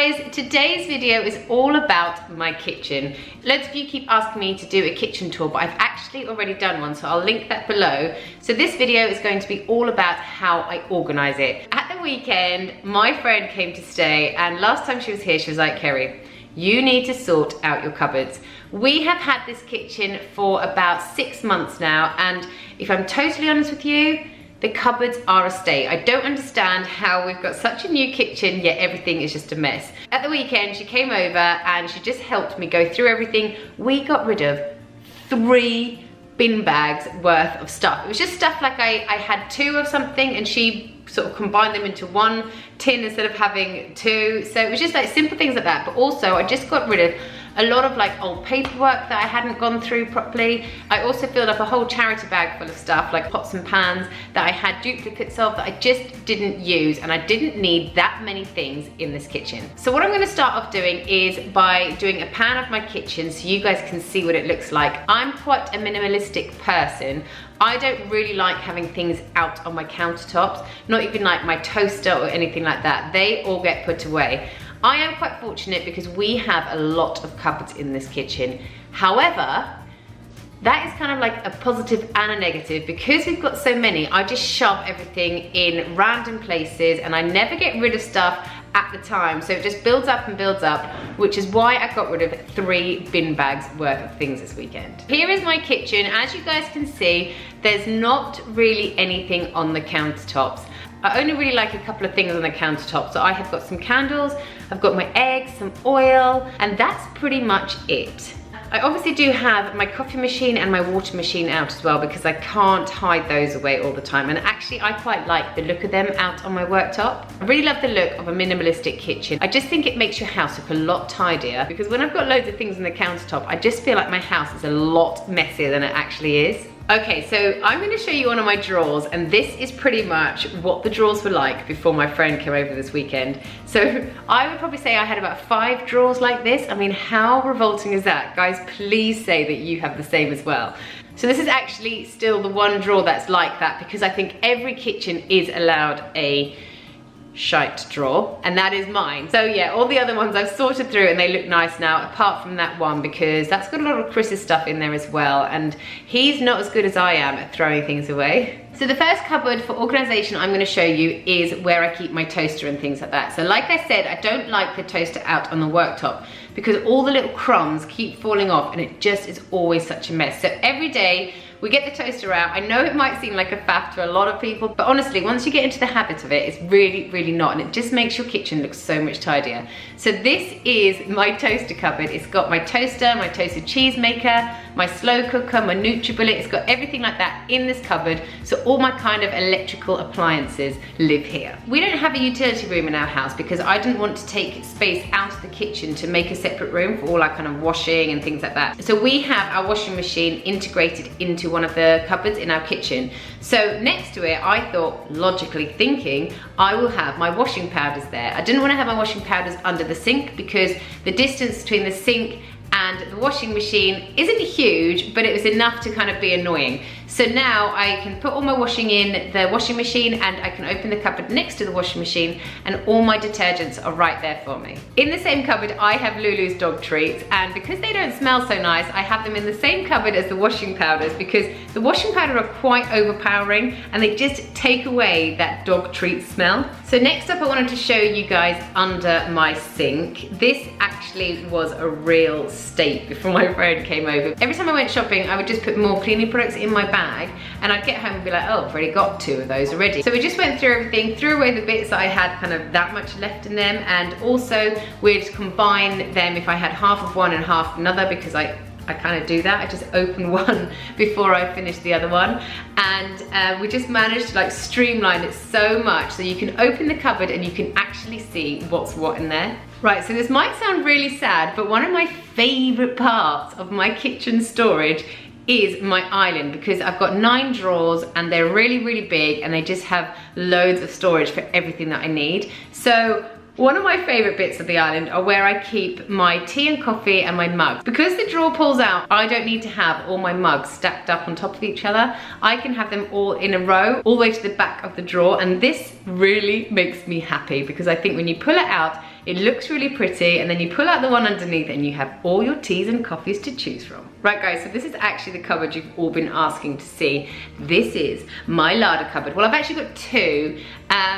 guys, today's video is all about my kitchen. Loads of you keep asking me to do a kitchen tour, but I've actually already done one, so I'll link that below. So this video is going to be all about how I organize it. At the weekend, my friend came to stay, and last time she was here, she was like, Kerry, you need to sort out your cupboards. We have had this kitchen for about 6 months now, and if I'm totally honest with you, the cupboards are a state. I don't understand how we've got such a new kitchen, yet everything is just a mess. At the weekend, she came over and she just helped me go through everything. We got rid of 3 bin bags worth of stuff. It was just stuff like I had 2 of something and she sort of combined them into 1 tin instead of having 2. So it was just like simple things like that. But also I just got rid of a lot of like old paperwork that I hadn't gone through properly. I also filled up a whole charity bag full of stuff like pots and pans that I had duplicates of that I just didn't use, and I didn't need that many things in this kitchen. So what I'm going to start off doing is by doing a pan of my kitchen so you guys can see what it looks like. I'm quite a minimalistic person. I don't really like having things out on my countertops, not even like my toaster or anything like that. They all get put away. I am quite fortunate because we have a lot of cupboards in this kitchen. However, that is kind of like a positive and a negative. Because we've got so many, I just shove everything in random places and I never get rid of stuff at the time. So it just builds up and builds up, which is why I got rid of 3 bin bags worth of things this weekend. Here is my kitchen. As you guys can see, there's not really anything on the countertops. I only really like a couple of things on the countertop. So I have got some candles, I've got my eggs, some oil, and that's pretty much it. I obviously do have my coffee machine and my water machine out as well because I can't hide those away all the time. And actually I quite like the look of them out on my worktop. I really love the look of a minimalistic kitchen. I just think it makes your house look a lot tidier because when I've got loads of things on the countertop, I just feel like my house is a lot messier than it actually is. Okay, so I'm going to show you one of my drawers, and this is pretty much what the drawers were like before my friend came over this weekend. So I would probably say I had about 5 drawers like this. I mean, how revolting is that? Guys, please say that you have the same as well. So this is actually still the one drawer that's like that because I think every kitchen is allowed a shite drawer, and that is mine. So yeah, all the other ones I've sorted through and they look nice now, apart from that one because that's got a lot of Chris's stuff in there as well, and he's not as good as I am at throwing things away. So the first cupboard for organization I'm going to show you is where I keep my toaster and things like that. So like I said, I don't like the toaster out on the worktop because all the little crumbs keep falling off and it just is always such a mess. So every day we get the toaster out. I know it might seem like a faff to a lot of people, but honestly, once you get into the habit of it, it's really, really not, and it just makes your kitchen look so much tidier. So this is my toaster cupboard. It's got my toaster, my toasted cheese maker, my slow cooker, my NutriBullet. It's got everything like that in this cupboard, so all my kind of electrical appliances live here. We don't have a utility room in our house because I didn't want to take space out of the kitchen to make a separate room for all our kind of washing and things like that. So we have our washing machine integrated into one of the cupboards in our kitchen. So next to it, I thought, logically thinking, I will have my washing powders there. I didn't want to have my washing powders under the sink because the distance between the sink and the washing machine isn't huge, but it was enough to kind of be annoying. So now I can put all my washing in the washing machine and I can open the cupboard next to the washing machine and all my detergents are right there for me. In the same cupboard, I have Lulu's dog treats, and because they don't smell so nice, I have them in the same cupboard as the washing powders because the washing powder are quite overpowering and they just take away that dog treat smell. So next up, I wanted to show you guys under my sink. This actually was a real state before my friend came over. Every time I went shopping, I would just put more cleaning products in my bag and I'd get home and be like, oh, I've already got 2 of those already. So we just went through everything, threw away the bits that I had kind of that much left in them, and also we'd combine them if I had half of one and half another because I kind of do that. I just open one before I finish the other one, and we just managed to like streamline it so much so you can open the cupboard and you can actually see what's what in there. Right, so this might sound really sad, but one of my favorite parts of my kitchen storage is my island because I've got 9 drawers and they're really, really big and they just have loads of storage for everything that I need. So one of my favorite bits of the island are where I keep my tea and coffee and my mugs. Because the drawer pulls out, I don't need to have all my mugs stacked up on top of each other. I can have them all in a row, all the way to the back of the drawer, and this really makes me happy because I think when you pull it out, It looks really pretty, and then you pull out the one underneath and you have all your teas and coffees to choose from. Right guys, so this is actually the cupboard you've all been asking to see. This is my larder cupboard. Well, I've actually got two,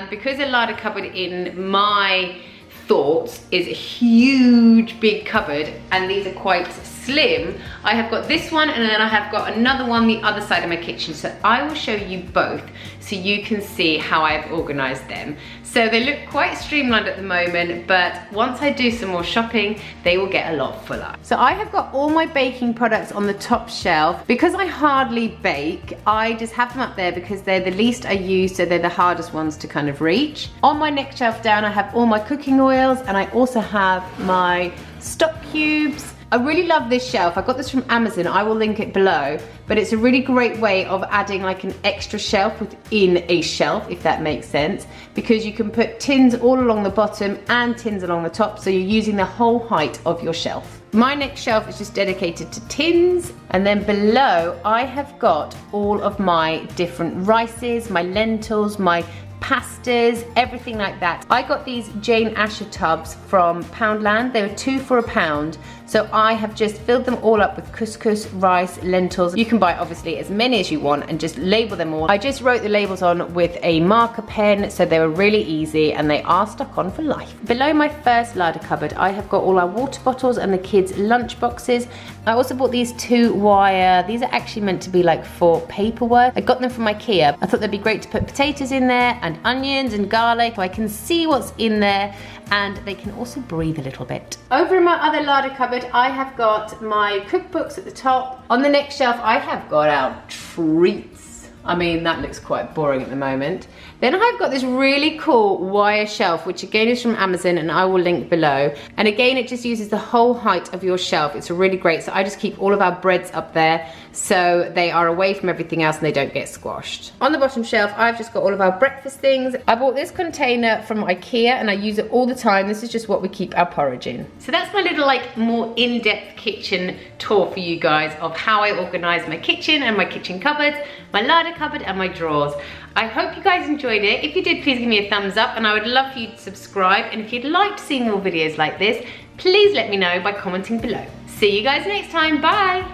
because a larder cupboard in my thoughts is a huge big cupboard, and these are quite slim. I have got this one, and then I have got another one the other side of my kitchen, so I will show you both so you can see how I've organized them. So they look quite streamlined at the moment, but once I do some more shopping, they will get a lot fuller. So I have got all my baking products on the top shelf. Because I hardly bake, I just have them up there because they're the least I use, so they're the hardest ones to kind of reach. On my next shelf down, I have all my cooking oils, and I also have my stock cubes. I really love this shelf. I got this from Amazon. I will link it below, but it's a really great way of adding like an extra shelf within a shelf, if that makes sense, because you can put tins all along the bottom and tins along the top, so you're using the whole height of your shelf. My next shelf is just dedicated to tins, and then below I have got all of my different rices, my lentils, my pastas, everything like that. I got these Jane Asher tubs from Poundland. They were 2 for £1. So I have just filled them all up with couscous, rice, lentils. You can buy obviously as many as you want and just label them all. I just wrote the labels on with a marker pen, so they were really easy and they are stuck on for life. Below my first larder cupboard, I have got all our water bottles and the kids' lunch boxes. I also bought these 2 wire, these are actually meant to be like for paperwork. I got them from IKEA. I thought they'd be great to put potatoes in there and onions and garlic so I can see what's in there, and they can also breathe a little bit. Over in my other larder cupboard, I have got my cookbooks at the top. On the next shelf, I have got our treats. I mean, that looks quite boring at the moment. Then I've got this really cool wire shelf, which again is from Amazon, and I will link below. And again, it just uses the whole height of your shelf. It's really great. So I just keep all of our breads up there so they are away from everything else and they don't get squashed. On the bottom shelf, I've just got all of our breakfast things. I bought this container from IKEA and I use it all the time. This is just what we keep our porridge in. So that's my little like more in-depth kitchen tour for you guys of how I organize my kitchen and my kitchen cupboards, my larder cupboard and my drawers. I hope you guys enjoyed it. If you did, please give me a thumbs up, and I would love for you to subscribe. And if you'd like to see more videos like this, please let me know by commenting below. See you guys next time. Bye.